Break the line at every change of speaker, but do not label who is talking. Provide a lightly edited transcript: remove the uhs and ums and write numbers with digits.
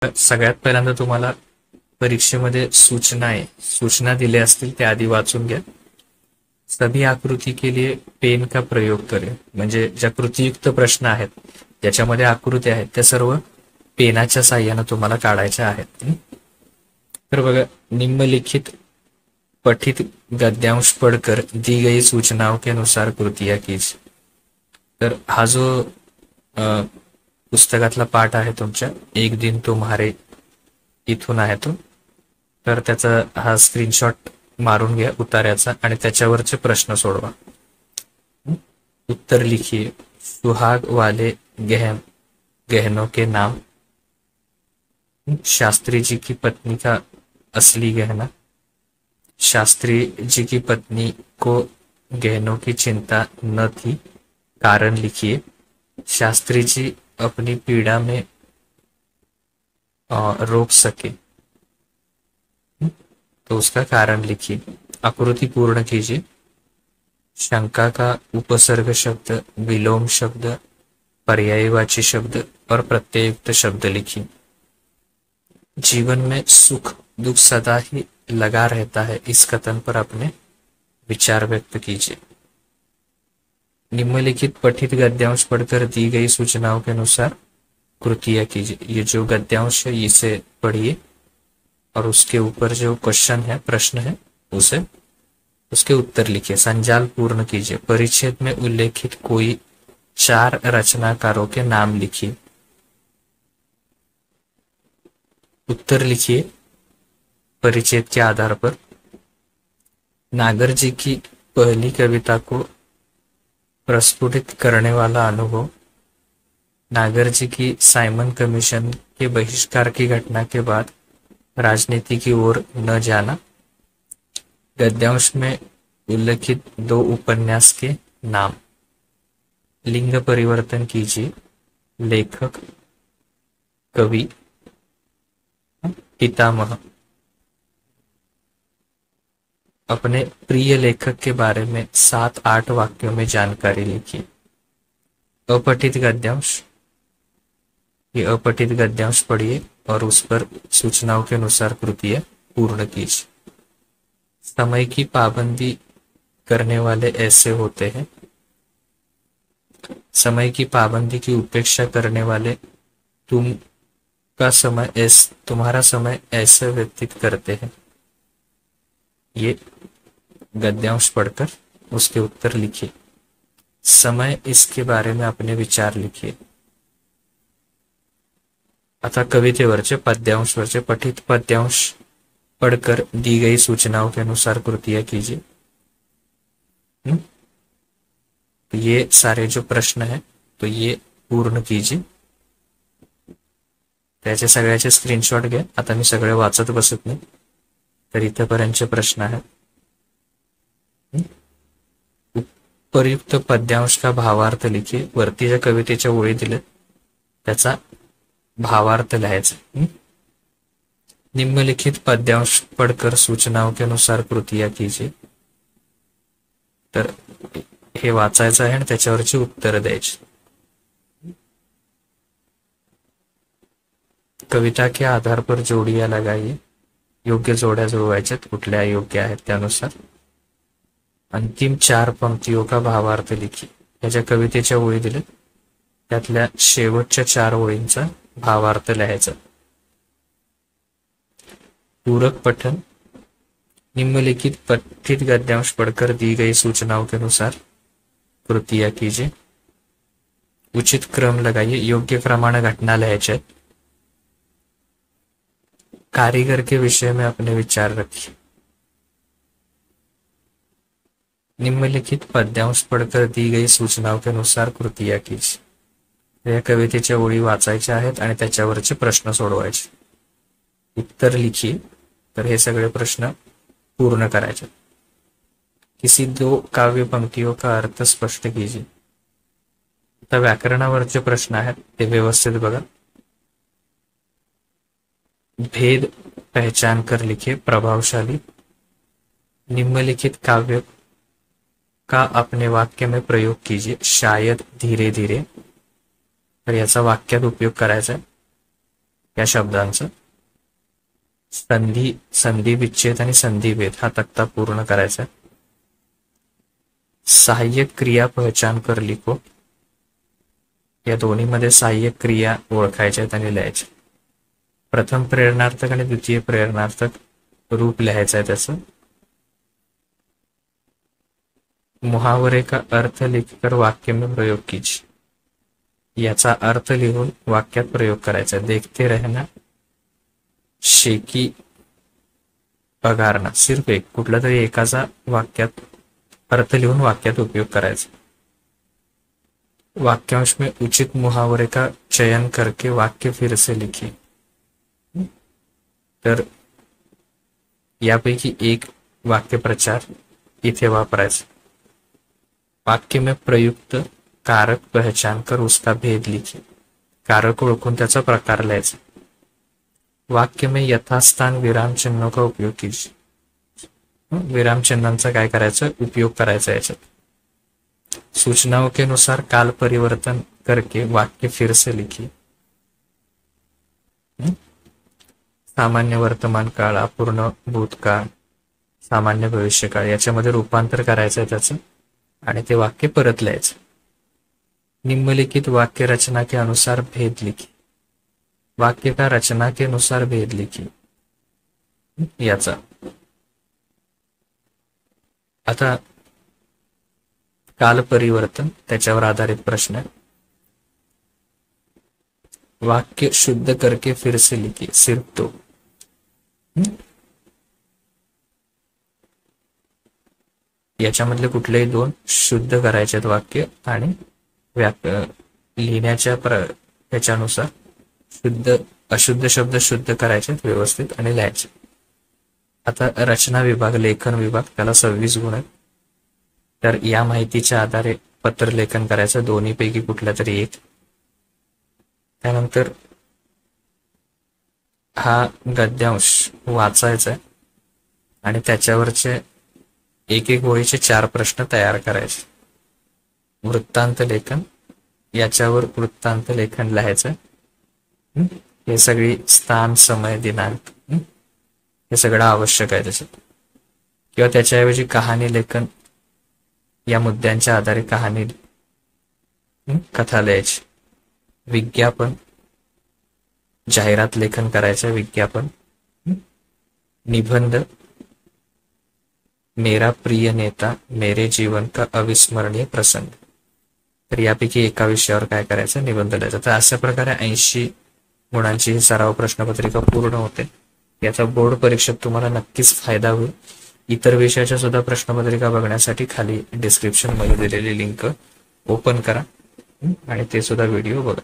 सगळ्यात पहिल्यांदा तुम्हाला परीक्षेमध्ये सूचना दिल्या असतील त्या आधी वाचून घ्या. सभी आकृती के लिए पेन का प्रयोग करें. म्हणजे ज्या कृतीयुक्त प्रश्न आहेत ज्याच्यामध्ये आकृती आहेत त्या सर्व पेनाच्या साह्यानं तुम्हाला काढायच्या आहेत. तर बघा, निम्नलिखित पठित गद्यांश पढ़कर दी गई सूचनाओं के अनुसार कृतियां कीजिए. तर हा जो पुस्तकातला पाठ आहे तुमच्या एक दिन तुम्हारे इथून आहे तो, तर त्याचा हा स्क्रीनशॉट मारून घ्या उतार्याचा आणि त्याच्यावरचे प्रश्न सोडवा. उत्तर लिखिए. सुहाग वाले गहनों के नाम. शास्त्री जी की पत्नी का असली गहना. शास्त्री जी की पत्नी को गहनों की चिंता न थी. कारण लिखिए. शास्त्री जी अपनी पीड़ा में रोक सके, तो उसका कारण लिखिए. आकृति पूर्ण कीजिए. शंका का उपसर्ग शब्द, विलोम शब्द, पर्यायवाची शब्द और प्रत्ययुक्त शब्द लिखिए. जीवन में सुख दुख सदा ही लगा रहता है, इस कथन पर अपने विचार व्यक्त कीजिए. निम्नलिखित पठित गद्यांश पढ़कर दी गई सूचनाओं के अनुसार कृतियां कीजिए. ये जो गद्यांश है इसे पढ़िए और उसके ऊपर जो क्वेश्चन है, प्रश्न है, उसके उत्तर लिखिए. संजाल पूर्ण कीजिए. परिच्छेद में उल्लेखित कोई 4 रचनाकारों के नाम लिखिए. उत्तर लिखिए परिच्छेद के आधार पर. नागर जी की पहली कविता को प्रस्फुटित करने वाला अनुभव. नागर जी की साइमन कमीशन के बहिष्कार की घटना के बाद राजनीति की ओर न जाना. गद्यांश में उल्लेखित 2 उपन्यास के नाम. लिंग परिवर्तन कीजिए. लेखक, कवि, पितामह. अपने प्रिय लेखक के बारे में 7-8 वाक्यों में जानकारी लिखिए. अपठित गद्यांश. ये अपठित गद्यांश पढ़िए और उस पर सूचनाओं के अनुसार कृतियां पूर्ण कीजिए. समय की पाबंदी करने वाले ऐसे होते हैं. समय की पाबंदी की उपेक्षा करने वाले तुम्हारा समय ऐसे व्यतीत करते हैं. ये गद्यांश पढ़कर उसके उत्तर लिखिए. समय, इसके बारे में अपने विचार लिखिए. आता कवितेवरचे पद्यांशवरचे पठित पद्यांश पढ़कर दी गई सूचनाओं के अनुसार कृतियां कीजिए. ये सारे जो प्रश्न है तो ये पूर्ण कीजिए. त्याचे सगळ्याचे स्क्रीनशॉट घ्या. आता मी सगळे वाचत बसत नाही, तर इथपर्यंतचे प्रश्न आहेत. उपयुक्त पद्यांश का भावार्थ लिखिए. वरती ज्या कवितेच्या ओळी दिल्या त्याचा भावार्थ लिहायचा. निम्नलिखित पद्यांश पढ़कर सूचनाओं के अनुसार कृतियां कीजिए. तर हे वाचायचं आहे आणि त्याच्यावरची उत्तर द्यायची. कविता के आधार पर जोड़ियां लगाइए. योग्य जोड्या जुळवायच्यात, कुठल्या योग्य आहेत त्यानुसार. अंतिम 4 पंक्तियों का भावार्थ लिखिए. या ज्या कवितेच्या ओळी दिल्या त्यातल्या शेवटच्या 4 ओळींचा भावार्थ लिहायचा. पूरक पठन. निम्नलिखित पठित गद्यांश पढ़कर दी गई सूचनाओं के अनुसार कृतियां कीजिए. उचित क्रम लगाइए. योग्य क्रमाने घटना लिहायच्या. कारीगर के विषय में अपने विचार रखिए. निम्नलिखित पद्यांश पढ़कर दी गई सूचनाओं के अनुसार कृतियां कीजिए. या कवितेच्या ओळी वाचायच्या आहेत आणि त्याच्यावरचे प्रश्न सोडवायचे. उत्तर लिखिए. तर हे सगळे प्रश्न पूर्ण करायचे. किसी 2 काव्य पंक्तियों का अर्थ स्पष्ट कीजिए. आता व्याकरणावरचे प्रश्न आहेत ते व्यवस्थित बघा. भेद पहचान कर लिखिए. प्रभावशाली. निम्नलिखित काव्य का अपने वाक्य में प्रयोग कीजिए. शायद, धीरे धीरे. तर याचा वाक्यात उपयोग करायचा आहे. या शब्दांचं संधी विच्छेद आणि संधिभेद हा तक्ता पूर्ण करायचा. सहाय्यक क्रिया पहचान कर लिखो. या दोन्हीमध्ये सहाय्यक क्रिया ओळखायच्या आहेत आणि लिहायच्या. प्रथम प्रेरणार्थक आणि द्वितीय प्रेरणार्थक रूप लिहायचं आहे त्याचं. मुहावरे का अर्थ लिखकर वाक्य में प्रयोग कीजिए. याचा अर्थ लिहून वाक्यात प्रयोग करायचा. देखते रहना, शेकी पगारना. सिर्फ एक कुठला तरी एकाचा वाक्यात अर्थ लिहून वाक्यात उपयोग करायचा. वाक्यांश में उचित मुहावरे का चयन करके वाक्य फिर से लिखिए. तर यापैकी एक वाक्य प्रचार इथे वापरायचा. वाक्य में प्रयुक्त कारक पहचान कर उसका भेद लिखिए. कारक ओळखून त्याचा प्रकार लिहायचा. वाक्य में यथास्थान विराम चिन्हों का उपयोग कीजिए. विराम चिन्हांचा काय करायचं, उपयोग करायचा याच्यात. सूचनाओं के अनुसार काल परिवर्तन करके वाक्य फिर से लिखिए. सामान्य वर्तमान काळ, अपूर्ण भूतकाळ, सामान्य भविष्यकाळ याच्यामध्ये रूपांतर करायचं आहे त्याचं आणि ते वाक्य परत लिहायचं. निम्नलिखित वाक्य रचना के अनुसार भेद लिखिए. वाक्य का रचना के अनुसार भेद लिखिए. याचा आता काल परिवर्तन त्याच्यावर आधारित प्रश्न आहे. वाक्य शुद्ध करके फिर से लिखिए. सिर्फ तो याच्यामधले कुठलेही दोन शुद्ध करायचे वाक्य आणि लिहिण्याच्या याच्यानुसार शुद्ध अशुद्ध शब्द शुद्ध करायचे व्यवस्थित आणि लिहायचे. आता रचना विभाग, लेखन विभाग त्याला 26 गुण आहेत. तर या माहितीच्या आधारे पत्र लेखन करायचं दोन्हीपैकी कुठल्या तरी एक. त्यानंतर हा गद्यांश वाचायचा आहे आणि त्याच्यावरचे एक एक ओळीचे 4 प्रश्न तयार करायचे. वृत्तांत लेखन, याच्यावर वृत्तांत लेखन लिहायचं. हे सगळी स्थान, समय, दिनांक हे सगळं आवश्यक आहे त्याच्यात. किंवा त्याच्याऐवजी कहाणी लेखन, या मुद्द्यांच्या आधारे कहाणी कथा लिहायची. विज्ञापन, जाहिरात लेखन करायचं. विज्ञापन, निबंध, मेरा प्रिय नेता, मेरे जीवन का अविस्मरणीय प्रसंग. तर यापैकी एका विषयावर काय करायचं, निबंध लिहायचा. तर अशा प्रकारे 80 गुणांची ही सराव प्रश्नपत्रिका पूर्ण होते. याचा बोर्ड परीक्षेत तुम्हाला नक्कीच फायदा होईल. इतर विषयाच्या सुद्धा प्रश्नपत्रिका बघण्यासाठी खाली डिस्क्रिप्शन मध्ये दिलेली लिंक ओपन करा आणि ते सुद्धा व्हिडिओ बघा.